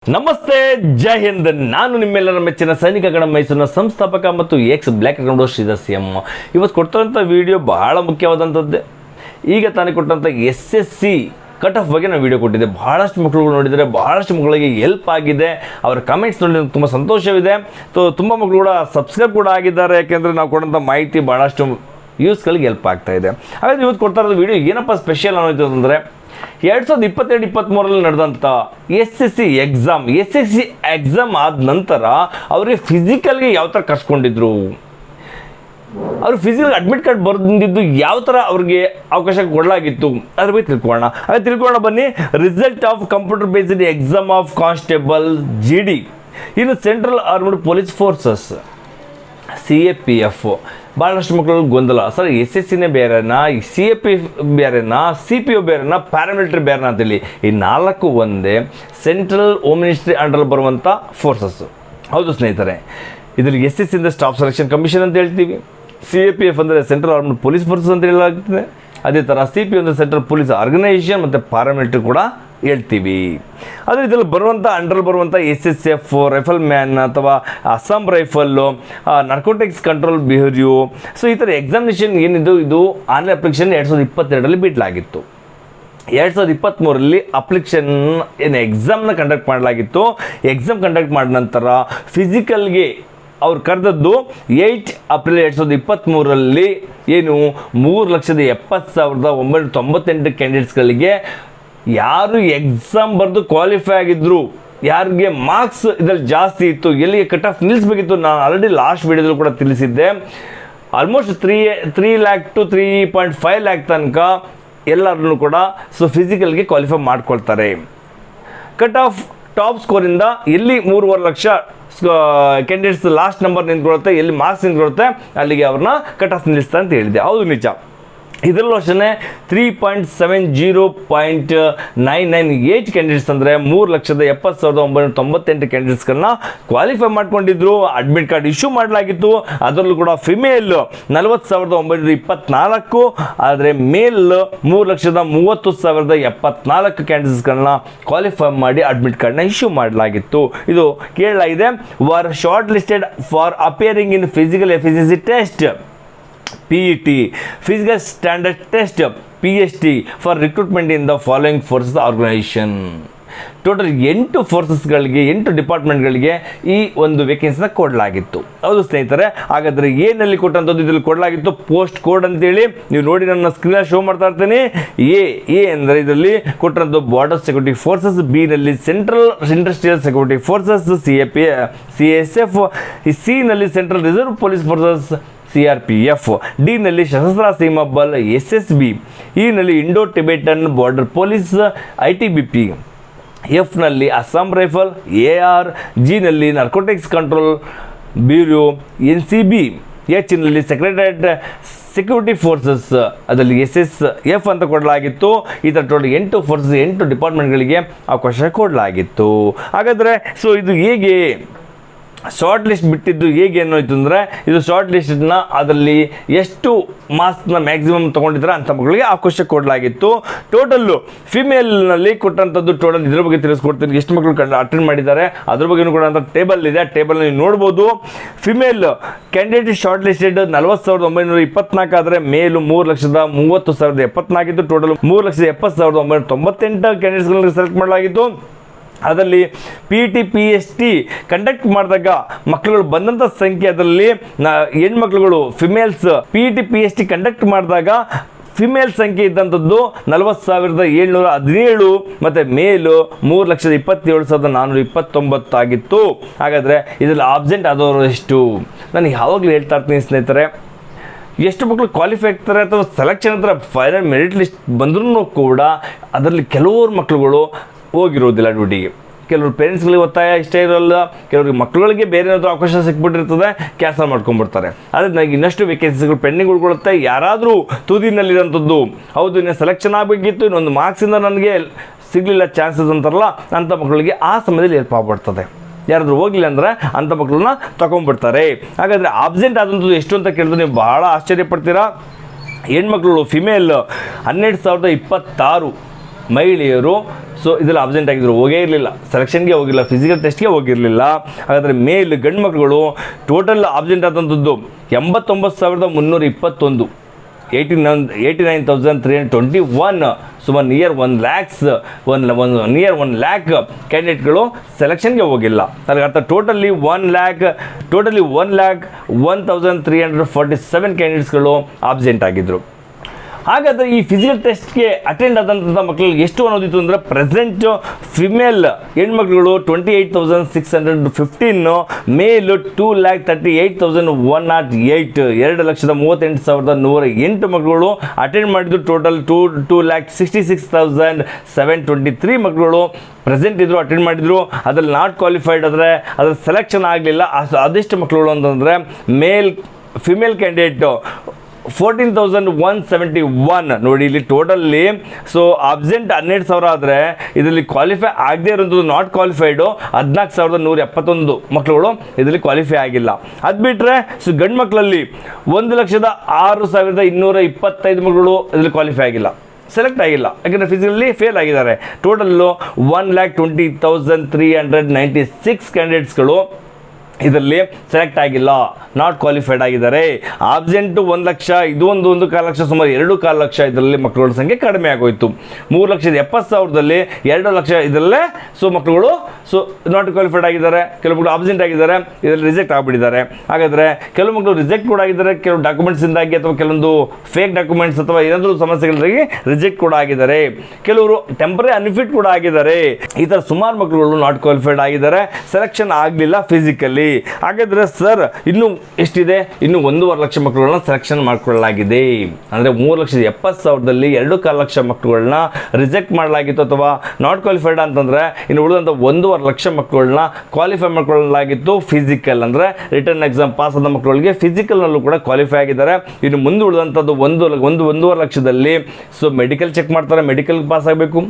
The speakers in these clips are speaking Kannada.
ನಮಸ್ತೆ, ಜೈ ಹಿಂದ್. ನಾನು ನಿಮ್ಮೆಲ್ಲರ ಮೆಚ್ಚಿನ ಸೈನಿಕ ಗಣ ಮೈಸೂರಿನ ಸಂಸ್ಥಾಪಕ ಮತ್ತು ex black account Shridhar CM. ಇವತ್ತು ಕೊಡ್ತಾರಂಥ ವಿಡಿಯೋ ಬಹಳ ಮುಖ್ಯವಾದಂಥದ್ದೇ. ಈಗ ತಾನೇ ಕೊಟ್ಟಂಥ SSC ಕಟ್ ಆಫ್ ಬಗ್ಗೆ ನಾನು ವಿಡಿಯೋ ಕೊಟ್ಟಿದ್ದೆ. ಬಹಳಷ್ಟು ಮಕ್ಕಳುಗಳು ನೋಡಿದರೆ ಬಹಳಷ್ಟು ಮಕ್ಕಳಿಗೆ ಹೆಲ್ಪ್ ಆಗಿದೆ. ಅವರ ಕಮೆಂಟ್ಸ್ ನೋಡಿ ತುಂಬ ಸಂತೋಷವಿದೆ. ತುಂಬ ಮಕ್ಕಳು ಕೂಡ ಸಬ್ಸ್ಕ್ರೈಬ್ ಕೂಡ ಆಗಿದ್ದಾರೆ. ಯಾಕೆಂದರೆ ನಾವು ಕೊಡೋಂಥ ಮಾಹಿತಿ ಭಾಳಷ್ಟು ಯೂಸ್ಗಳಿಗೆ ಹೆಲ್ಪ್ ಆಗ್ತಾ ಇದೆ. ಹಾಗಾದರೆ ಇವತ್ತು ಕೊಡ್ತಾ ಇರೋದು ವಿಡಿಯೋ ಏನಪ್ಪ ಸ್ಪೆಷಲ್ ಅನ್ನೋದು ಅಂದರೆ 2022-23 ನಡೆದಂಥ SSC ಎಕ್ಸಾಮ್ ಆದ ನಂತರ ಅವರಿಗೆ ಫಿಸಿಕಲ್ಗೆ ಯಾವ ಥರ ಕರ್ಸ್ಕೊಂಡಿದ್ರು, ಅವರು ಫಿಸಿಕಲ್ ಅಡ್ಮಿಟ್ ಕಾರ್ಡ್ ಬಂದಿದ್ದು ಯಾವ ಥರ ಅವ್ರಿಗೆ ಅವಕಾಶ ಕೊಡಲಾಗಿತ್ತು ಅದ್ರ ಬಗ್ಗೆ ತಿಳ್ಕೊಳ್ಳೋಣ ಬನ್ನಿ. Result of computer based exam of constable GD ಇನ್ನು central armed police forces CAPF. ಭಾಳಷ್ಟು ಮಕ್ಕಳು ಗೊಂದಲ, ಸರ್ SSCನೇ ಬೇರೆನಾ, CAP ಬೇರೆನಾ, CPO ಬೇರೆನಾ, ಪ್ಯಾರಾಮಿಲಿಟ್ರಿ ಬೇರೆನಾ ಅಂತೇಳಿ. ಈ ನಾಲ್ಕು ಒಂದೇ ಸೆಂಟ್ರಲ್ ಹೋಮ್ ಮಿನಿಸ್ಟ್ರಿ ಅಂಡರ್ ಬರುವಂಥ ಫೋರ್ಸಸ್ಸು. ಹೌದು ಸ್ನೇಹಿತರೆ, ಇದರಲ್ಲಿ SSC ಅಂದರೆ ಸ್ಟಾಫ್ ಸೆಲೆಕ್ಷನ್ ಕಮಿಷನ್ ಅಂತ ಹೇಳ್ತೀವಿ. CAPF ಅಂದರೆ ಸೆಂಟ್ರಲ್ ಆರ್ಮ್ಡ್ ಪೊಲೀಸ್ ಫೋರ್ಸಸ್ ಅಂತ ಹೇಳಲಾಗ್ತದೆ. ಅದೇ ಥರ CPO ಅಂದರೆ ಸೆಂಟ್ರಲ್ ಪೊಲೀಸ್ ಆರ್ಗನೈಸೇಷನ್ ಮತ್ತು ಪ್ಯಾರಾಮಿಲಿಟ್ರಿ ಕೂಡ ಹೇಳ್ತೀವಿ. ಆದರೆ ಇದರಲ್ಲಿ ಅಂಡರ್ ಬರುವಂಥ SSF, ರೈಫಲ್ ಮ್ಯಾನ್ ಅಥವಾ Assam rifle, narcotics control bureau. So ಈ ಥರ ಎಕ್ಸಾಮಿನೇಷನ್ ಏನಿದು, ಇದು ಆನ್ಲೈನ್ ಅಪ್ಲಿಕೇಶನ್ 2022 ಬಿಡಲಾಗಿತ್ತು. 2023 ಅಪ್ಲಿಕೇಶನ್ ಎಕ್ಸಾಮ್ನ ಕಂಡಕ್ಟ್ ಮಾಡಲಾಗಿತ್ತು. ಎಕ್ಸಾಮ್ ಕಂಡಕ್ಟ್ ಮಾಡಿದ ನಂತರ ಫಿಸಿಕಲ್ಗೆ ಅವ್ರು ಕರೆದದ್ದು 8 ಏಪ್ರಿಲ್ 2023 ಏನು 3,70,998 ಕ್ಯಾಂಡಿಡೇಟ್ಸ್ಗಳಿಗೆ ಯಾರು ಎಕ್ಸಾಮ್ ಬರೆದು ಕ್ವಾಲಿಫೈ ಆಗಿದ್ರು, ಯಾರಿಗೆ ಮಾರ್ಕ್ಸ್ ಇದರಲ್ಲಿ ಜಾಸ್ತಿ ಇತ್ತು, ಎಲ್ಲಿಗೆ ಕಟ್ ಆಫ್ ನಿಲ್ಲಿಸಬೇಕಿತ್ತು, ನಾನು ಆಲ್ರೆಡಿ ಲಾಸ್ಟ್ ವಿಡಿಯೋದಲ್ಲಿ ಕೂಡ ತಿಳಿಸಿದ್ದೆ. ಆಲ್ಮೋಸ್ಟ್ 3 lakh to 3.5 lakh ತನಕ ಎಲ್ಲರನ್ನು ಕೂಡ ಫಿಸಿಕಲ್ಗೆ ಕ್ವಾಲಿಫೈ ಮಾಡ್ಕೊಳ್ತಾರೆ. ಕಟ್ ಆಫ್ ಟಾಪ್ ಸ್ಕೋರಿಂದ ಎಲ್ಲಿ 3.5 ಲಕ್ಷ ಕ್ಯಾಂಡಿಡೇಟ್ಸ್ ಲಾಸ್ಟ್ ನಂಬರ್ ನಿಂತ್ಕೊಳುತ್ತೆ, ಎಲ್ಲಿ ಮಾರ್ಕ್ಸ್ ನಿಂತ್ಕೊಳುತ್ತೆ ಅಲ್ಲಿಗೆ ಅವ್ರನ್ನ ಕಟ್ ಆಫ್ ನಿಲ್ಲಿಸ್ತಾ ಅಂತ ಹೇಳಿದೆ. ಹೌದು ನಿಜ. ಇದರಲ್ಲೂ ಅಷ್ಟೇ 3.70.998 ಕ್ಯಾಂಡಿಡೇಟ್ಸ್ ಅಂದರೆ 3,70,998 ಕ್ಯಾಂಡಿಡೇಟ್ಸ್ಗಳನ್ನ ಕ್ವಾಲಿಫೈ ಮಾಡ್ಕೊಂಡಿದ್ರು. ಅಡ್ಮಿಟ್ ಕಾರ್ಡ್ ಇಶ್ಯೂ ಮಾಡಲಾಗಿತ್ತು. ಅದರಲ್ಲೂ ಕೂಡ ಫಿಮೇಲ್ 40,924, ಆದರೆ ಮೇಲ್ 3,30,074 ಕ್ಯಾಂಡಿಡೇಟ್ಸ್ಗಳನ್ನ ಕ್ವಾಲಿಫೈ ಮಾಡಿ ಅಡ್ಮಿಟ್ ಕಾರ್ಡ್ನ ಇಶ್ಯೂ ಮಾಡಲಾಗಿತ್ತು. ಇದು ಕೇಳಲಾಗಿದೆ. Var short listed for appearing in physical efficiency test PET, Physical Standard Test PST for recruitment in the following forces organization. Total 8 ಫೋರ್ಸಸ್ಗಳಿಗೆ 8 ಡಿಪಾರ್ಟ್ಮೆಂಟ್ಗಳಿಗೆ ಈ ಒಂದು ವೇಕೆನ್ಸಿನ ಕೊಡಲಾಗಿತ್ತು. ಹೌದು ಸ್ನೇಹಿತರೆ, ಹಾಗಾದರೆ ಏನಲ್ಲಿ ಕೊಟ್ಟಂಥದ್ದು ಇದರಲ್ಲಿ ಕೊಡಲಾಗಿತ್ತು ಪೋಸ್ಟ್ ಕೋಡ್ ಅಂತೇಳಿ ನೀವು ನೋಡಿ ನನ್ನ ಸ್ಕ್ರೀನ್ ಶೋ ಮಾಡ್ತಾ ಇರ್ತೀನಿ. ಎ ಅಂದರೆ ಇದರಲ್ಲಿ ಕೊಟ್ಟಂಥದ್ದು ಬಾರ್ಡರ್ ಸೆಕ್ಯೂರಿಟಿ ಫೋರ್ಸಸ್, ಬಿನಲ್ಲಿ central industrial security forces CSF, ಸಿನಲ್ಲಿ central reserve police forces CRPF, ಡಿನಲ್ಲಿ ಸಶಸ್ತ್ರ ಸೀಮಾ ಬಲ್ SSB, ಇನಲ್ಲಿ Indo Tibetan border police ITBP, ಎಫ್ನಲ್ಲಿ ಅಸ್ಸಾಂ ರೈಫಲ್ AR, ಜಿನಲ್ಲಿ ನಾರ್ಕೋಟಿಕ್ಸ್ ಕಂಟ್ರೋಲ್ ಬ್ಯೂರೋ NCB, ಎಚ್ನಲ್ಲಿ ಸೆಕ್ರೆಟರಿಯೇಟ್ ಸೆಕ್ಯೂರಿಟಿ ಫೋರ್ಸಸ್ ಅದರಲ್ಲಿ SSF ಅಂತ ಕೊಡಲಾಗಿತ್ತು. ಈ ಥರ ಟೋಟಲ್ 8 ಫೋರ್ಸಸ್ 8 ಡಿಪಾರ್ಟ್ಮೆಂಟ್ಗಳಿಗೆ ಅವಕಾಶ ಕೊಡಲಾಗಿತ್ತು. ಹಾಗಾದರೆ ಇದು ಹೇಗೆ ಶಾರ್ಟ್ ಲಿಸ್ಟ್ ಬಿಟ್ಟಿದ್ದು ಹೇಗೆ ಅನ್ನೋಯ್ತು ಅಂದರೆ, ಇದು ಶಾರ್ಟ್ ಲಿಸ್ಟನ್ನ ಅದರಲ್ಲಿ ಎಷ್ಟು ಮಾರ್ಕ್ಸ್ನ ಮ್ಯಾಕ್ಸಿಮಮ್ ತೊಗೊಂಡಿದ್ರೆ ಅಂಥ ಮಕ್ಕಳಿಗೆ ಅವಕಾಶ ಕೊಡಲಾಗಿತ್ತು. ಟೋಟಲ್ಲು ಫಿಮೇಲ್ನಲ್ಲಿ ಕೊಟ್ಟಂಥದ್ದು ಟೋಟಲ್ ಇದ್ರ ಬಗ್ಗೆ ತಿಳಿಸ್ಕೊಡ್ತೀನಿ. ಎಷ್ಟು ಮಕ್ಕಳು ಅಟೆಂಡ್ ಮಾಡಿದ್ದಾರೆ ಅದ್ರ ಬಗ್ಗೆಯೂ ಕೂಡ ಅಂತ ಟೇಬಲ್ ಇದೆ. ಟೇಬಲ್ ನೀವು ನೋಡ್ಬೋದು. ಫಿಮೇಲ್ ಕ್ಯಾಂಡಿಡೇಟ್ ಶಾರ್ಟ್ ಲಿಸ್ಟೆಡ್ 40,924 ಆದರೆ ಮೇಲು 3,30,074 ಇತ್ತು. ಟೋಟಲ್ 3,70,998 ಕ್ಯಾಂಡಿಡೇಟ್ಸ್ಗಳನ್ನ ಸೆಲೆಕ್ಟ್ ಮಾಡಲಾಗಿತ್ತು. ಅದರಲ್ಲಿ PET PST ಕಂಡಕ್ಟ್ ಮಾಡಿದಾಗ ಮಕ್ಕಳುಗಳು ಬಂದಂಥ ಸಂಖ್ಯೆ, ಅದರಲ್ಲಿ ಹೆಣ್ಮಕ್ಳುಗಳು ಫಿಮೇಲ್ಸ್ PET PST ಕಂಡಕ್ಟ್ ಮಾಡಿದಾಗ ಫಿಮೇಲ್ ಸಂಖ್ಯೆ ಇದ್ದಂಥದ್ದು 40,717 ಮತ್ತು ಮೇಲು 3,27,429 ಆಗಿತ್ತು. ಹಾಗಾದರೆ ಇದರಲ್ಲಿ ಆಬ್ಸೆಂಟ್ ಆದವರು ಎಷ್ಟು? ನಾನು ಯಾವಾಗಲೂ ಹೇಳ್ತಾ ಇರ್ತೀನಿ ಸ್ನೇಹಿತರೆ, ಎಷ್ಟು ಮಕ್ಕಳು ಕ್ವಾಲಿಫೈ ಆಗ್ತಾರೆ ಅಥವಾ ಸೆಲೆಕ್ಷನ್ ಹತ್ರ ಫೈನಲ್ ಮೆರಿಟ್ ಲಿಸ್ಟ್ ಬಂದ್ರೂ ಕೂಡ ಅದರಲ್ಲಿ ಕೆಲವರು ಮಕ್ಕಳುಗಳು ಹೋಗಿರೋದಿಲ್ಲ ಡ್ಯೂಟಿಗೆ. ಕೆಲವರು ಪೇರೆಂಟ್ಸ್ಗಳಿಗೆ ಒತ್ತಾಯ ಇಷ್ಟ ಇರೋಲ್ಲ, ಕೆಲವರಿಗೆ ಮಕ್ಕಳುಗಳಿಗೆ ಬೇರೆ ಏನಾದರೂ ಅವಕಾಶ ಸಿಕ್ಬಿಟ್ಟಿರ್ತದೆ, ಕ್ಯಾನ್ಸಲ್ ಮಾಡ್ಕೊಂಡ್ಬಿಡ್ತಾರೆ. ಆದರೆ ನನಗೆ ಇನ್ನಷ್ಟು ವೇಕೆನ್ಸಿಗಳು ಪೆಂಡಿಂಗ್ ಉಳ್ಕೊಳ್ಳುತ್ತೆ. ಯಾರಾದರೂ ತುದಿನಲ್ಲಿರೋಂಥದ್ದು, ಹೌದು ಇನ್ನೂ ಸೆಲೆಕ್ಷನ್ ಆಗಬೇಕಿತ್ತು, ಇನ್ನೊಂದು ಮಾರ್ಕ್ಸಿಂದ ನನಗೆ ಸಿಗಲಿಲ್ಲ ಚಾನ್ಸಸ್ ಅಂತಾರಲ್ಲ, ಅಂಥ ಮಕ್ಕಳಿಗೆ ಆ ಸಮಯದಲ್ಲಿ ಹೆಲ್ಪ್ ಆಗ್ಬಿಡ್ತದೆ. ಯಾರಾದರೂ ಹೋಗಲಿಲ್ಲ ಅಂದರೆ ಅಂಥ ಮಕ್ಕಳನ್ನ ತೊಗೊಂಡ್ಬಿಡ್ತಾರೆ. ಹಾಗಾದರೆ ಆಬ್ಸೆಂಟ್ ಆದಂಥದ್ದು ಎಷ್ಟು ಅಂತ ಕೇಳಿದ್ರೆ ನೀವು ಬಹಳ ಆಶ್ಚರ್ಯಪಡ್ತೀರಾ. ಹೆಣ್ಮಕ್ಳು ಫಿಮೇಲ್ 12,026 ಮಹಿಳೆಯರು ಸೊ ಇದರಲ್ಲಿ ಅಬ್ಸೆಂಟ್ ಆಗಿದ್ರು, ಹೋಗೇ ಇರಲಿಲ್ಲ, ಸೆಲೆಕ್ಷನ್ಗೆ ಹೋಗಿಲ್ಲ, ಫಿಸಿಕಲ್ ಟೆಸ್ಟ್ಗೆ ಹೋಗಿರಲಿಲ್ಲ. ಹಾಗಾದರೆ ಮೇಲ್ ಗಂಡು ಮಕ್ಕಳುಗಳು ಟೋಟಲ್ ಅಬ್ಸೆಂಟ್ ಆದಂಥದ್ದು 89,321, 89,321. ಸುಮಾರು ನಿಯರ್ 1 lakhs ನಿಯರ್ 1 lakh ಕ್ಯಾಂಡಿಡೇಟ್ಗಳು ಸೆಲೆಕ್ಷನ್ಗೆ ಹೋಗಿಲ್ಲ. ಅದಕ್ಕೆ ಅರ್ಥ ಟೋಟಲಿ 1,01,347 ಕ್ಯಾಂಡಿಡೇಟ್ಸ್ಗಳು ಅಬ್ಸೆಂಟ್ ಆಗಿದ್ದರು. ಹಾಗಾದರೆ ಈ ಫಿಸಿಕಲ್ ಟೆಸ್ಟ್ಗೆ ಅಟೆಂಡ್ ಆದಂಥ ಮಕ್ಕಳಿಗೆ ಎಷ್ಟು ಅನ್ನೋದಿತ್ತು ಅಂದರೆ, ಪ್ರೆಸೆಂಟ್ ಫಿಮೇಲ್ ಹೆಣ್ಮಕ್ಳುಗಳು 28,615, ಮೇಲು 2,38,108, 2,38,108 ಮಕ್ಕಳುಗಳು ಅಟೆಂಡ್ ಮಾಡಿದ್ರು. ಟೋಟಲ್ 2,66,723 ಮಕ್ಕಳುಗಳು ಪ್ರೆಸೆಂಟ್ ಇದ್ದರು, ಅಟೆಂಡ್ ಮಾಡಿದರು. ಅದರಲ್ಲಿ ನಾಟ್ ಕ್ವಾಲಿಫೈಡ್ ಆದರೆ ಅದ್ರ ಸೆಲೆಕ್ಷನ್ ಆಗಲಿಲ್ಲ. ಅದೆಷ್ಟು ಮಕ್ಕಳುಗಳು ಅಂತಂದರೆ, ಫಿಮೇಲ್ ಕ್ಯಾಂಡಿಡೇಟ್ 14,171. ನೋಡಿ ಇಲ್ಲಿ ಟೋಟಲ್ಲಿ ಸೊ ಅಬ್ಸೆಂಟ್ 12,000 ಆದರೆ ಇದರಲ್ಲಿ ಕ್ವಾಲಿಫೈ ಆಗದೇ ಇರೋದು ನಾಟ್ ಕ್ವಾಲಿಫೈಡು 14,171 ಮಕ್ಕಳುಗಳು ಇದರಲ್ಲಿ ಕ್ವಾಲಿಫೈ ಆಗಿಲ್ಲ. ಅದು ಬಿಟ್ಟರೆ ಸೊ ಗಂಡು ಮಕ್ಕಳಲ್ಲಿ 1,06,225 ಮಕ್ಕಳು ಇದರಲ್ಲಿ ಕ್ವಾಲಿಫೈ ಆಗಿಲ್ಲ, ಸೆಲೆಕ್ಟ್ ಆಗಿಲ್ಲ, ಯಾಕೆಂದರೆ ಫಿಸಿಕಲಿ ಫೇಲ್ ಆಗಿದ್ದಾರೆ. ಟೋಟಲ್ಲು 1,20,396 ಕ್ಯಾಂಡಿಡೇಟ್ಸ್ಗಳು ಇದರಲ್ಲಿ ಸೆಲೆಕ್ಟ್ ಆಗಿಲ್ಲ, ನಾಟ್ ಕ್ವಾಲಿಫೈಡ್ ಆಗಿದ್ದಾರೆ. ಆಬ್ಸೆಂಟು 1,00,000, ಇದು 1,15,000, ಸುಮಾರು 2,15,000 ಇದರಲ್ಲಿ ಮಕ್ಕಳುಗಳ ಸಂಖ್ಯೆ ಕಡಿಮೆ ಆಗೋಯಿತು. 3,70,000ದಲ್ಲಿ 2,00,000 ಇದರಲ್ಲೇ ಸೊ ಮಕ್ಕಳುಗಳು ಸೊ ನಾಟ್ ಕ್ವಾಲಿಫೈಡ್ ಆಗಿದ್ದಾರೆ, ಕೆಲವು ಮಕ್ಕಳು ಆಬ್ಸೆಂಟ್ ಆಗಿದ್ದಾರೆ, ಇದರಲ್ಲಿ ರಿಜೆಕ್ಟ್ ಆಗಿಬಿಟ್ಟಿದ್ದಾರೆ. ಹಾಗಾದರೆ ಕೆಲವು ಮಕ್ಕಳು ರಿಜೆಕ್ಟ್ ಕೂಡ ಆಗಿದ್ದಾರೆ, ಕೆಲವು ಡಾಕ್ಯುಮೆಂಟ್ಸಿಂದಾಗಿ ಅಥವಾ ಕೆಲವೊಂದು ಫೇಕ್ ಡಾಕ್ಯುಮೆಂಟ್ಸ್ ಅಥವಾ ಏನಾದರೂ ಸಮಸ್ಯೆಗಳಿಂದಾಗಿ ರಿಜೆಕ್ಟ್ ಕೂಡ ಆಗಿದ್ದಾರೆ, ಕೆಲವರು ಟೆಂಪರರಿ ಅನ್ಫಿಟ್ ಕೂಡ ಆಗಿದ್ದಾರೆ. ಈ ಥರ ಸುಮಾರು ಮಕ್ಕಳುಗಳು ನಾಟ್ ಕ್ವಾಲಿಫೈಡ್ ಆಗಿದ್ದಾರೆ, ಸೆಲೆಕ್ಷನ್ ಆಗಲಿಲ್ಲ ಫಿಸಿಕಲಿ. ಹಾಗಾದರೆ ಸರ್ ಇನ್ನೂ ಎಷ್ಟಿದೆ? ಇನ್ನು 1.5 ಲಕ್ಷ ಮಕ್ಕಳುಗಳನ್ನ ಸೆಲೆಕ್ಷನ್ ಮಾಡಿಕೊಳ್ಳಲಾಗಿದೆ. ಅಂದರೆ 3,70,000ದಲ್ಲಿ 2,15,000 ಮಕ್ಕಳುಗಳನ್ನ ರಿಜೆಕ್ಟ್ ಮಾಡಲಾಗಿತ್ತು ಅಥವಾ ನಾಟ್ ಕ್ವಾಲಿಫೈಡ್ ಅಂತಂದರೆ, ಇನ್ನು ಉಳಿದಂಥ 1.5 ಲಕ್ಷ ಮಕ್ಕಳನ್ನ ಕ್ವಾಲಿಫೈ ಮಾಡ್ಕೊಳ್ಳಲಾಗಿತ್ತು. ಫಿಸಿಕಲ್ ಅಂದರೆ ರಿಟರ್ನ್ ಎಕ್ಸಾಮ್ ಪಾಸ್ ಆದ ಮಕ್ಕಳಿಗೆ ಫಿಸಿಕಲ್ನಲ್ಲೂ ಕೂಡ ಕ್ವಾಲಿಫೈ ಆಗಿದ್ದಾರೆ. ಇನ್ನು ಮುಂದೆ ಉಳಿದಂಥದ್ದು 1.5 ಲಕ್ಷದಲ್ಲಿ ಸೊ ಮೆಡಿಕಲ್ ಚೆಕ್ ಮಾಡ್ತಾರೆ, ಮೆಡಿಕಲ್ ಪಾಸ್ ಆಗಬೇಕು,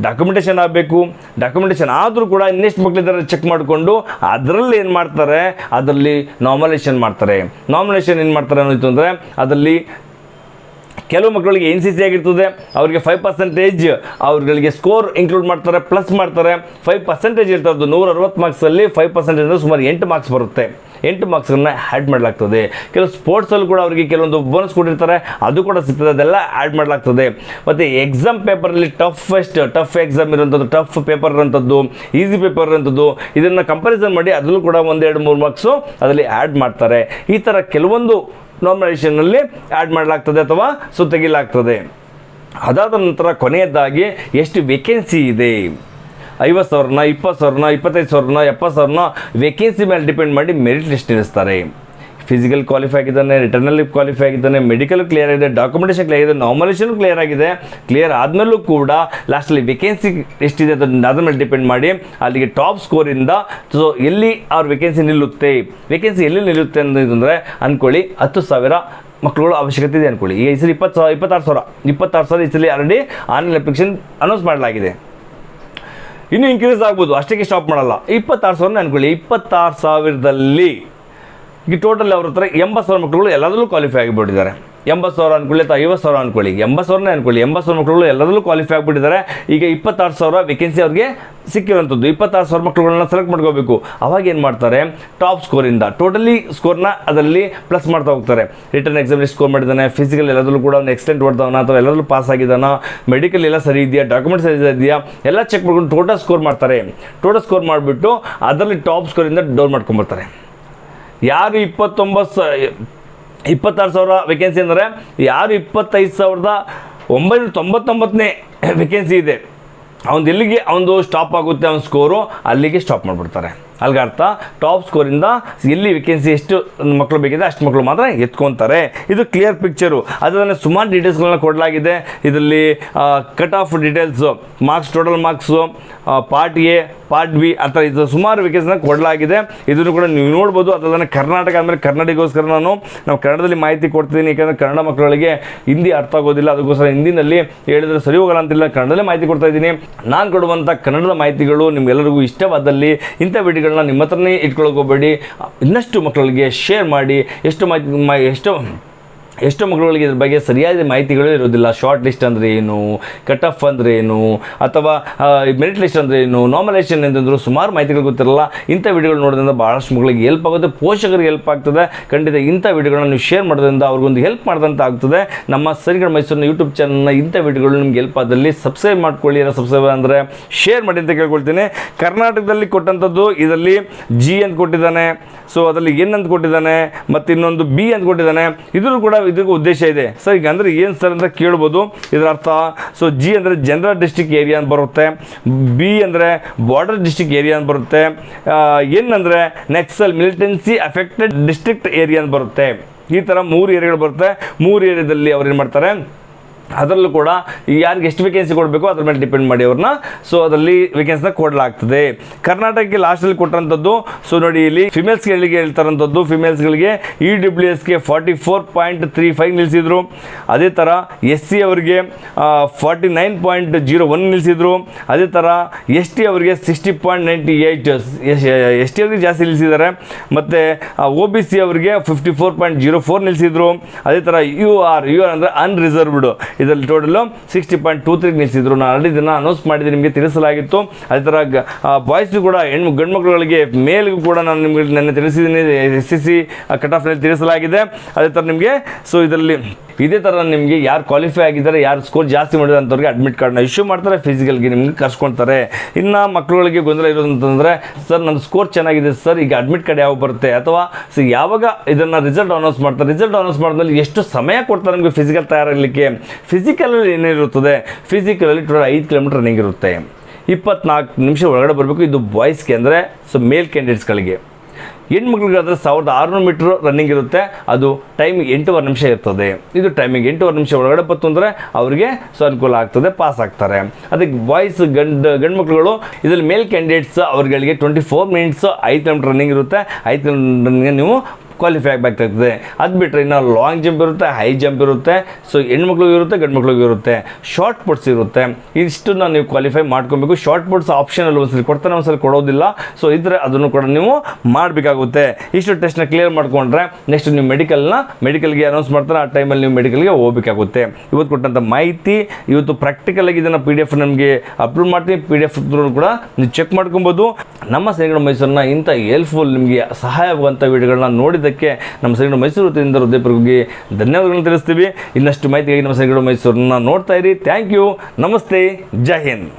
ಡಾಕ್ಯುಮೆಂಟೇಷನ್ ಆಗಬೇಕು. ಡಾಕ್ಯುಮೆಂಟೇಷನ್ ಆದರೂ ಕೂಡ ಇನ್ನೆಷ್ಟು ಮಕ್ಕಳಿದ್ದಾರೆ ಚೆಕ್ ಮಾಡಿಕೊಂಡು ಅದರಲ್ಲಿ ಏನು ಮಾಡ್ತಾರೆ, ಅದರಲ್ಲಿ ನಾಮಿನೇಷನ್ ಮಾಡ್ತಾರೆ. ನಾಮಿನೇಷನ್ ಏನು ಮಾಡ್ತಾರೆ ಅನ್ನೋದು ಅಂದರೆ, ಅದರಲ್ಲಿ ಕೆಲವು ಮಕ್ಕಳಿಗೆ NCC ಆಗಿರ್ತದೆ, ಅವರಿಗೆ 5% ಅವ್ರಿಗೆ ಸ್ಕೋರ್ ಇನ್ಕ್ಲೂಡ್ ಮಾಡ್ತಾರೆ, ಪ್ಲಸ್ ಮಾಡ್ತಾರೆ. 5% ಇರ್ತದ್ದು 160 ಮಾರ್ಕ್ಸಲ್ಲಿ 5% ಅಂದರೆ ಸುಮಾರು 8 ಮಾರ್ಕ್ಸ್ ಬರುತ್ತೆ. 8 ಮಾರ್ಕ್ಸನ್ನು ಆ್ಯಡ್ ಮಾಡಲಾಗ್ತದೆ. ಕೆಲವು ಸ್ಪೋರ್ಟ್ಸಲ್ಲಿ ಕೂಡ ಅವರಿಗೆ ಕೆಲವೊಂದು ಬೋನಸ್ ಕೊಟ್ಟಿರ್ತಾರೆ, ಅದು ಕೂಡ ಸಿಗ್ತದೆ, ಅದೆಲ್ಲ ಆ್ಯಡ್ ಮಾಡಲಾಗ್ತದೆ. ಮತ್ತು ಎಕ್ಸಾಮ್ ಪೇಪರಲ್ಲಿ ಟಫ್ ಎಕ್ಸಾಮ್ ಇರೋಂಥದ್ದು, ಟಫ್ ಪೇಪರ್ ಇರೋಂಥದ್ದು, ಈಸಿ ಪೇಪರ್ ಇರೋಂಥದ್ದು, ಇದನ್ನು ಕಂಪ್ಯಾರಿಸನ್ ಮಾಡಿ ಅದರಲ್ಲೂ ಕೂಡ 1-2-3 ಮಾರ್ಕ್ಸು ಅದರಲ್ಲಿ ಆ್ಯಡ್ ಮಾಡ್ತಾರೆ. ಈ ಥರ ಕೆಲವೊಂದು ನಾಮಿನೇಷನ್ನಲ್ಲಿ ಆ್ಯಡ್ ಮಾಡಲಾಗ್ತದೆ ಅಥವಾ ಸೊ ತೆಗಿಲಾಗ್ತದೆ. ಅದಾದ ನಂತರ ಕೊನೆಯದಾಗಿ ಎಷ್ಟು ವೇಕೆನ್ಸಿ ಇದೆ, 50,000ನ 20,000ನ 25,000ನ 70,000ನ ವೇಕೆನ್ಸಿ ಮೇಲೆ ಡಿಪೆಂಡ್ ಮಾಡಿ ಮೆರಿಟ್ ಲಿಸ್ಟ್ ನಿಲ್ಲಿಸ್ತಾರೆ. ಫಿಸಿಕಲ್ ಕ್ವಾಲಿಫೈ ಆಗಿದ್ದಾನೆ, ರಿಟರ್ನಲ್ಲಿ ಕ್ವಾಲಿಫೈ ಆಗಿದ್ದಾನೆ, ಮೆಡಿಕಲ್ ಕ್ಲಿಯರ್ ಆಗಿದೆ, ಡಾಕ್ಯುಮೆಂಟೇಷನ್ ಕ್ಲಿಯರ್ ಆಗಿದೆ, ನಾಮಿನೇಷನ್ ಕ್ಲಿಯರ್ ಆಗಿದೆ. ಕ್ಲಿಯರ್ ಆದಮೇಲೂ ಕೂಡ ಲಾಸ್ಟಲ್ಲಿ ವೇಕೆನ್ಸಿ ಎಷ್ಟಿದೆ ಅದ್ರ ಮೇಲೆ ಡಿಪೆಂಡ್ ಮಾಡಿ ಅಲ್ಲಿಗೆ ಟಾಪ್ ಸ್ಕೋರಿಂದ ಸೊ ಎಲ್ಲಿ ಅವ್ರ ವೇಕೆನ್ಸಿ ನಿಲ್ಲುತ್ತೆ, ವೇಕೆನ್ಸಿ ಎಲ್ಲಿ ನಿಲ್ಲುತ್ತೆ ಅನ್ನೋದಂದರೆ ಅಂದ್ಕೊಳ್ಳಿ 10,000 ಮಕ್ಕಳುಗಳು ಅವಶ್ಯಕತೆ ಇದೆ ಅಂದ್ಕೊಳ್ಳಿ. ಈಗ ಈ ಸಲ 26,000 ಈ ಸಲ ಆಲ್ರೆಡಿ ಆನ್ಲೈನ್ ಅಪ್ಲಿಕೇಶನ್ ಅನೌನ್ಸ್ ಮಾಡಲಾಗಿದೆ. ಇನ್ನೂ ಇನ್ಕ್ರೀಸ್ ಆಗ್ಬೋದು, ಅಷ್ಟಕ್ಕೆ ಸ್ಟಾಪ್ ಮಾಡಲ್ಲ. 26,000 ಅನ್ಕೊಳ್ಳಿ. 26,000ದಲ್ಲಿ ಈಗ ಟೋಟಲ್ ಅವ್ರ ಹತ್ರ 80,000 ಮಕ್ಕಳುಗಳು ಎಲ್ಲದರಲ್ಲೂ ಕ್ವಾಲಿಫೈ ಆಗಿಬಿಟ್ಟಿದ್ದಾರೆ. 80,000 ಅನ್ಕೊಳ್ಳಿ ಅಥವಾ 50,000 ಅನ್ಕೊಳ್ಳಿ, 80,000 ಅನ್ಕೊಳ್ಳಿ, 80,000 ಮಕ್ಕಳುಗಳು ಎಲ್ಲದರಲ್ಲೂ ಕ್ವಾಲಿಫೈ ಆಗಿಬಿಟ್ಟಿದ್ದಾರೆ. ಈಗ 26,000 ವೇಕೆನ್ಸಿ ಅವ್ರಿಗೆ ಸಿಕ್ಕಿರೋಂಥದ್ದು. 26,000 ಮಕ್ಕಳುಗಳನ್ನ ಸೆಲೆಕ್ಟ್ ಮಾಡ್ಕೋಬೇಕು. ಅವಾಗ ಏನು ಮಾಡ್ತಾರೆ, ಟಾಪ್ ಸ್ಕೋರಿಂದ ಟೋಟಲಿ ಸ್ಕೋರ್ನ ಅದರಲ್ಲಿ ಪ್ಲಸ್ ಮಾಡ್ತಾ ಹೋಗ್ತಾರೆ. ರಿಟರ್ನ್ ಎಕ್ಸಾಮ್ ಸ್ಕೋರ್ ಮಾಡಿದ್ದಾನೆ, ಫಿಸಿಕಲ್ ಎಲ್ಲದರಲ್ಲೂ ಕೂಡ ಒಂದು ಎಕ್ಸಲೆಂಟ್ ಹೊಡೆದವನ ಅಥವಾ ಎಲ್ಲದರಲ್ಲೂ ಪಾಸ್ ಆಗಿದ್ದಾನ, ಮೆಡಿಕಲ್ ಎಲ್ಲ ಸರಿ ಇದೆಯಾ, ಡಾಕ್ಯುಮೆಂಟ್ಸ್ ಸರಿ ಇದೆಯಾ, ಎಲ್ಲ ಚೆಕ್ ಮಾಡ್ಕೊಂಡು ಟೋಟಲ್ ಸ್ಕೋರ್ ಮಾಡ್ತಾರೆ. ಟೋಟಲ್ ಸ್ಕೋರ್ ಮಾಡಿಬಿಟ್ಟು ಅದರಲ್ಲಿ ಟಾಪ್ ಸ್ಕೋರಿಂದ ಡೌನ್ ಮಾಡ್ಕೊಂಬರ್ತಾರೆ. ಯಾರು 26,000 ವೇಕೆನ್ಸಿ ಅಂದರೆ ಯಾರು 25,999ನೇ ವೇಕೆನ್ಸಿ ಇದೆ ಅವನು ಎಲ್ಲಿಗೆ ಅವನು ಸ್ಟಾಪ್ ಆಗುತ್ತೆ, ಅವನ ಸ್ಕೋರು ಅಲ್ಲಿಗೆ ಸ್ಟಾಪ್ ಮಾಡಿಬಿಡ್ತಾರೆ. ಅಲ್ಲಿಗೆ ಅರ್ಥ ಟಾಪ್ ಸ್ಕೋರಿಂದ ಎಲ್ಲಿ ವೇಕೆನ್ಸಿ ಎಷ್ಟು ಮಕ್ಕಳು ಬೇಕಿದೆ ಅಷ್ಟು ಮಕ್ಕಳು ಮಾತ್ರ ಎತ್ಕೊತಾರೆ. ಇದು ಕ್ಲಿಯರ್ ಪಿಕ್ಚರು. ಅದನ್ನು ಸುಮಾರು ಡೀಟೇಲ್ಸ್ಗಳನ್ನ ಕೊಡಲಾಗಿದೆ. ಇದರಲ್ಲಿ cut off details, marks, total marks, part A, part B ಅಂತ ಇದು ಸುಮಾರು ವೇಕೆನ್ಸಿನ ಕೊಡಲಾಗಿದೆ. ಇದನ್ನು ಕೂಡ ನೀವು ನೋಡ್ಬೋದು. ಅದನ್ನು ಕರ್ನಾಟಕ ಅಂದರೆ ಕನ್ನಡಿಗೋಸ್ಕರ ನಾವು ಕನ್ನಡದಲ್ಲಿ ಮಾಹಿತಿ ಕೊಡ್ತಿದ್ದೀನಿ. ಯಾಕಂದರೆ ಕನ್ನಡ ಮಕ್ಕಳಿಗೆ ಹಿಂದಿ ಅರ್ಥ ಆಗೋದಿಲ್ಲ, ಅದಕ್ಕೋಸ್ಕರ ಹಿಂದಿನಲ್ಲಿ ಹೇಳಿದರೆ ಸರಿ ಹೋಗಲ್ಲ ಅಂತಿಲ್ಲ, ಕನ್ನಡದಲ್ಲೇ ಮಾಹಿತಿ ಕೊಡ್ತಾ ಇದ್ದೀನಿ. ನಾನು ಕೊಡುವಂಥ ಕನ್ನಡದ ಮಾಹಿತಿಗಳು ನಿಮ್ಗೆಲ್ಲರಿಗೂ ಇಷ್ಟವಾದಲ್ಲಿ ಇಂಥ ವಿಡಿಯೋಗಳನ್ನ ನಿಮ್ಮ ಹತ್ರನೇ ಇಟ್ಕೊಳ್ಳೋಕೆ ಹೋಗಬೇಡಿ. ಇನ್ನಷ್ಟು ಮಕ್ಕಳಿಗೆ ಶೇರ್ ಮಾಡಿ. ಎಷ್ಟೋ ಮಕ್ಕಳುಗಳಿಗೆ ಇದ್ರ ಬಗ್ಗೆ ಸರಿಯಾದ ಮಾಹಿತಿಗಳು ಇರೋದಿಲ್ಲ. ಶಾರ್ಟ್ ಲಿಸ್ಟ್ ಅಂದರೆ ಏನು, ಕಟ್ ಆಫ್ ಅಂದರೆ ಏನು, ಅಥವಾ ಮೆರಿಟ್ ಲಿಸ್ಟ್ ಅಂದರೆ ಏನು, ನಾಮಿನೇಷನ್ ಎಂದಂದ್ರು ಸುಮಾರು ಮಾಹಿತಿಗಳು ಗೊತ್ತಿರಲ್ಲ. ಇಂಥ ವಿಡಿಯೋಗಳು ನೋಡೋದ್ರಿಂದ ಭಾಳಷ್ಟು ಮಕ್ಕಳಿಗೆ ಹೆಲ್ಪ್ ಆಗುತ್ತೆ, ಪೋಷಕರಿಗೆ ಹೆಲ್ಪ್ ಆಗ್ತದೆ. ಖಂಡಿತ ಇಂಥ ವಿಡಿಯೋಗಳನ್ನ ನೀವು ಶೇರ್ ಮಾಡೋದ್ರಿಂದ ಅವ್ರಿಗೊಂದು ಹೆಲ್ಪ್ ಮಾಡಿದಂತ ಆಗ್ತದೆ. ನಮ್ಮ ಸರಿಗಡ ಮೈಸೂರಿನ ಯೂಟ್ಯೂಬ್ ಚಾನಲ್ನ ಇಂಥ ವಿಡಿಯೋಗಳು ನಿಮ್ಗೆ ಹೆಲ್ಪ್ ಆದಲ್ಲಿ ಸಬ್ಸ್ಕ್ರೈಬ್ ಮಾಡ್ಕೊಳ್ಳಿ. ಸಬ್ಸ್ಕ್ರೈಬ್ ಅಂದರೆ ಶೇರ್ ಮಾಡಿ ಅಂತ ಕೇಳ್ಕೊಳ್ತೀನಿ. ಕರ್ನಾಟಕದಲ್ಲಿ ಕೊಟ್ಟಂಥದ್ದು ಇದರಲ್ಲಿ G ಅಂತ ಕೊಟ್ಟಿದ್ದಾನೆ, ಸೊ ಅದರಲ್ಲಿ N ಅಂತ ಕೊಟ್ಟಿದ್ದಾನೆ, ಮತ್ತು ಇನ್ನೊಂದು B ಅಂತ ಕೊಟ್ಟಿದ್ದಾನೆ. ಇದ್ರೂ ಕೂಡ ಇದಕ್ಕೆ ಉದ್ದೇಶ ಇದೆ ಸರ್. ಈಗ ಅಂದರೆ ಏನು ಸರ್ ಅಂತ ಕೇಳ್ಬೋದು. ಇದರ ಅರ್ಥ ಸೊ G ಅಂದರೆ ಜನರಲ್ ಡಿಸ್ಟ್ರಿಕ್ಟ್ ಏರಿಯಾ ಅಂತ ಬರುತ್ತೆ, B ಅಂದರೆ ಬಾರ್ಡರ್ ಡಿಸ್ಟ್ರಿಕ್ಟ್ ಏರಿಯಾ ಅಂತ ಬರುತ್ತೆ, N ಅಂದರೆ Naxal militancy affected district area ಅಂತ ಬರುತ್ತೆ. ಈ ಥರ 3 ಏರಿಯಾಗಳು ಬರುತ್ತೆ. 3 ಏರಿಯಾದಲ್ಲಿ ಅವ್ರು ಏನು ಮಾಡ್ತಾರೆ, ಅದರಲ್ಲೂ ಕೂಡ ಯಾರಿಗೆ ಎಷ್ಟು ವೇಕೆನ್ಸಿ ಕೊಡಬೇಕು ಅದ್ರ ಮೇಲೆ ಡಿಪೆಂಡ್ ಮಾಡಿ ಅವ್ರನ್ನ ಸೊ ಅದರಲ್ಲಿ ವೇಕೆನ್ಸಿನ ಕೊಡಲಾಗ್ತದೆ. ಕರ್ನಾಟಕಕ್ಕೆ ಲಾಸ್ಟಲ್ಲಿ ಕೊಟ್ಟಂಥದ್ದು ಸೊ ನೋಡಿ ಇಲ್ಲಿ ಫಿಮೇಲ್ಸ್ಗಳಿಗೆ ಹೇಳ್ತಾರಂಥದ್ದು, ಫಿಮೇಲ್ಸ್ಗಳಿಗೆ EWSಗೆ 44.35 ನಿಲ್ಲಿಸಿದ್ರು. ಅದೇ ಥರ SC ಅವರಿಗೆ 49.01 ನಿಲ್ಲಿಸಿದ್ರು. ಅದೇ ಥರ ST ಅವರಿಗೆ 60.98, ST ಅವರಿಗೆ ಜಾಸ್ತಿ ನಿಲ್ಲಿಸಿದ್ದಾರೆ. ಮತ್ತು OBC ಅವರಿಗೆ 54.04 ನಿಲ್ಲಿಸಿದ್ರು. ಅದೇ ಥರ UR ಅಂದರೆ ಅನ್ರಿಸರ್ವ್ಡ್, ಇದರಲ್ಲಿ ಟೋಟಲು 60.23 ನಿಲ್ಲಿಸಿದ್ರು. ನಾನು ಆಲ್ರೆಡಿ ಇದನ್ನು ಅನೌನ್ಸ್ ಮಾಡಿದ್ದೀನಿ, ನಿಮಗೆ ತಿಳಿಸಲಾಗಿತ್ತು. ಅದೇ ಥರ ಬಾಯ್ಸ್ಗೂ ಕೂಡ ಗಂಡು ಮಕ್ಕಳುಗಳಿಗೆ ಮೇಲ್ಗೂ ಕೂಡ ನಾನು ನಿಮಗೆ ನೆನ್ನೆ ತಿಳಿಸಿದ್ದೀನಿ, SSC ಕಟ್ ಆಫ್ನಲ್ಲಿ ತಿಳಿಸಲಾಗಿದೆ. ಅದೇ ಥರ ನಿಮಗೆ ಸೊ ಇದರಲ್ಲಿ ಇದೇ ಥರ ನಿಮಗೆ ಯಾರು ಕ್ವಾಲಿಫೈ ಆಗಿದ್ದಾರೆ, ಯಾರು ಸ್ಕೋರ್ ಜಾಸ್ತಿ ಮಾಡಿದ್ರೆ ಅಂಥವ್ರಿಗೆ ಅಡ್ಮಿಟ್ ಕಾರ್ಡ್ನ ಇಶ್ಯೂ ಮಾಡ್ತಾರೆ, ಫಿಸಿಕಲ್ಗೆ ನಿಮಗೆ ಕರ್ಸ್ಕೊಳ್ತಾರೆ. ಇನ್ನು ಮಕ್ಕಳುಗಳಿಗೆ ಗೊಂದಲ ಇರೋದಂತಂದರೆ ಸರ್ ನನ್ನ ಸ್ಕೋರ್ ಚೆನ್ನಾಗಿದೆ ಸರ್, ಈಗ ಅಡ್ಮಿಟ್ ಕಾರ್ಡ್ ಯಾವಾಗ ಬರುತ್ತೆ, ಅಥವಾ ಸೊ ಯಾವಾಗ ಇದನ್ನು ರಿಸಲ್ಟ್ ಅನೌನ್ಸ್ ಮಾಡ್ತಾರೆ, ರಿಸಲ್ಟ್ ಅನೌನ್ಸ್ ಮಾಡಿದ್ಮೇಲೆ ಎಷ್ಟು ಸಮಯ ಕೊಡ್ತಾರೆ ನಮಗೆ ಫಿಸಿಕಲ್ ತಯಾರಾಗಲಿಕ್ಕೆ. ಫಿಸಿಕಲಲ್ಲಿ ಏನಿರುತ್ತದೆ, ಫಿಸಿಕಲಲ್ಲಿ ಟೋಟಲ್ 5 ಕಿಲೋಮೀಟರ್ ರನ್ನಿಂಗ್ ಇರುತ್ತೆ, 24 ನಿಮಿಷ ಒಳಗಡೆ ಬರಬೇಕು. ಇದು ಬಾಯ್ಸ್ಗೆ ಅಂದರೆ ಸೊ ಮೇಲ್ ಕ್ಯಾಂಡಿಡೇಟ್ಸ್ಗಳಿಗೆ. ಹೆಣ್ಮಕ್ಳಿಗಾದರೆ 1600 ಮೀಟ್ರ್ ರನ್ನಿಂಗ್ ಇರುತ್ತೆ, ಅದು ಟೈಮಿಂಗ್ 8.5 ನಿಮಿಷ ಇರ್ತದೆ. ಇದು ಟೈಮಿಂಗ್ 8.5 ನಿಮಿಷ ಒಳಗಡೆ ಬಂತು ಅಂದರೆ ಅವರಿಗೆ ಸೊ ಅನುಕೂಲ ಆಗ್ತದೆ, ಪಾಸ್ ಆಗ್ತಾರೆ. ಅದಕ್ಕೆ ಬಾಯ್ಸ್ ಗಂಡು ಮಕ್ಕಳುಗಳು ಇದರಲ್ಲಿ ಮೇಲ್ ಕ್ಯಾಂಡಿಡೇಟ್ಸ್ ಅವ್ರಿಗೆ 24 ಮಿನಿಟ್ಸ್ 5 ಕಿಲೋಮೀಟರ್ ರನ್ನಿಂಗ್ ಇರುತ್ತೆ. 5 ಕಿಲೋಮೀಟರ್ ರನ್ನಿಂಗ್ ನೀವು ಕ್ವಾಲಿಫೈ ಆಗಬೇಕಾಗ್ತದೆ. ಅದು ಬಿಟ್ಟರೆ ಇನ್ನು ಲಾಂಗ್ ಜಂಪ್ ಇರುತ್ತೆ, ಹೈ ಜಂಪ್ ಇರುತ್ತೆ, ಸೊ ಹೆಣ್ಮಕ್ಳಿಗೂ ಇರುತ್ತೆ, ಗಂಡು ಮಕ್ಳಿಗೂ ಇರುತ್ತೆ, ಶಾರ್ಟ್ ಪುಟ್ಸ್ ಇರುತ್ತೆ. ಇಷ್ಟನ್ನು ನೀವು ಕ್ವಾಲಿಫೈ ಮಾಡ್ಕೊಬೇಕು. ಶಾರ್ಟ್ ಪುಟ್ಸ್ ಆಪ್ಷನಲ್ಲಿ ಒಂದ್ಸರಿ ಕೊಡ್ತಾನೆ, ಒಂದ್ಸರಿ ಕೊಡೋದಿಲ್ಲ. ಸೊ ಇದ್ರೆ ಅದನ್ನು ಕೂಡ ನೀವು ಮಾಡಬೇಕಾಗುತ್ತೆ. ಇಷ್ಟು ಟೆಸ್ಟ್ನ ಕ್ಲಿಯರ್ ಮಾಡ್ಕೊಂಡ್ರೆ ನೆಕ್ಸ್ಟ್ ನೀವು ಮೆಡಿಕಲ್ಗೆ ಅನೌನ್ಸ್ ಮಾಡ್ತಾರೆ, ಆ ಟೈಮಲ್ಲಿ ನೀವು ಮೆಡಿಕಲ್ಗೆ ಹೋಗಬೇಕಾಗುತ್ತೆ. ಇವತ್ತು ಕೊಟ್ಟಂಥ ಮಾಹಿತಿ, ಇವತ್ತು ಪ್ರಾಕ್ಟಿಕಲಾಗಿ ಇದನ್ನು PDF ನಮಗೆ ಅಪ್ಲೋಡ್ ಮಾಡ್ತೀವಿ. PDF ಕೂಡ ನೀವು ಚೆಕ್ ಮಾಡ್ಕೊಬೋದು. ನಮ್ಮ ಸರಿಗಡ ಮೈಸೂರನ್ನ ಇಂಥ ಹೆಲ್ಪ್ಫುಲ್ ನಿಮಗೆ ಸಹಾಯವಾಗುವಂಥ ವಿಡಿಯೋಗಳನ್ನ ನೋಡಿದ್ದಕ್ಕೆ ನಮ್ಮ ಸರಿಗಡ ಮೈಸೂರು ವತಿಯಿಂದ ಹೃದಯಪೂರ್ವಕವಾಗಿ ಧನ್ಯವಾದಗಳನ್ನು ತಿಳಿಸ್ತೀವಿ. ಇನ್ನಷ್ಟು ಮಾಹಿತಿಗಾಗಿ ನಮ್ಮ ಸರಿಗಡ ಮೈಸೂರನ್ನ ನೋಡ್ತಾ ಇರಿ. ಥ್ಯಾಂಕ್ ಯು, ನಮಸ್ತೆ, ಜೈ ಹಿಂದ್.